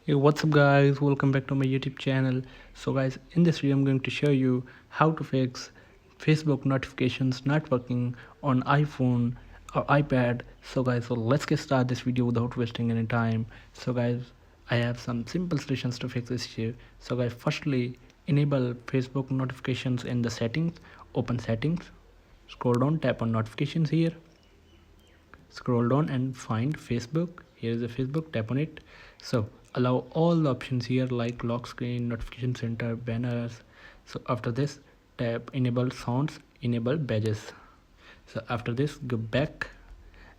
Hey, what's up guys, welcome back to my YouTube channel. So guys, in this video I'm going to show you how to fix Facebook notifications not working on iPhone or iPad. So let's get started this video without wasting any time. So guys, I have some simple solutions to fix this issue. So guys, firstly, enable Facebook notifications in the settings. Open settings, scroll down, tap on notifications here, scroll down and find Facebook. Here is a Facebook, tap on it. So allow all the options here like lock screen, notification center, banners. So after this, tap enable sounds, enable badges. So after this, go back,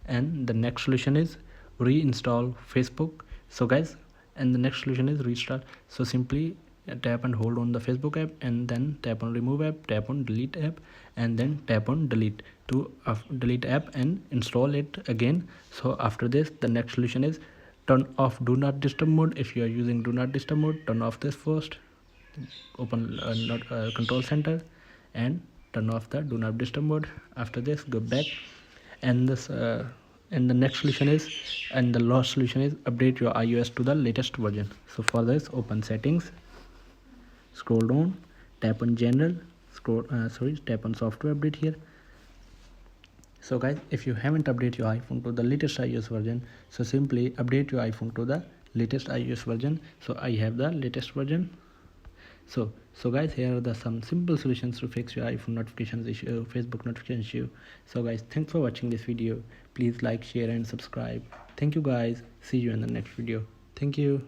and the next solution is reinstall Facebook. So guys, and the next solution is restart. So simply tap and hold on the Facebook app, and then tap on remove app, tap on delete app, and then tap on delete to delete app and install it again. So after this, the next solution is turn off do not disturb mode. If you are using do not disturb mode, turn off this first. Open control center and turn off the do not disturb mode. After this, go back, and this and the next solution is, and the last solution is, update your iOS to the latest version. So for this, open settings, scroll down, tap on general, tap on software update here. So guys, if you haven't updated your iPhone to the latest iOS version, so simply update your iPhone to the latest iOS version. So I have the latest version. So guys, here are the some simple solutions to fix your iPhone notifications issue, Facebook notification issue. So guys, thanks for watching this video. Please like, share and subscribe. Thank you guys. See you in the next video. Thank you.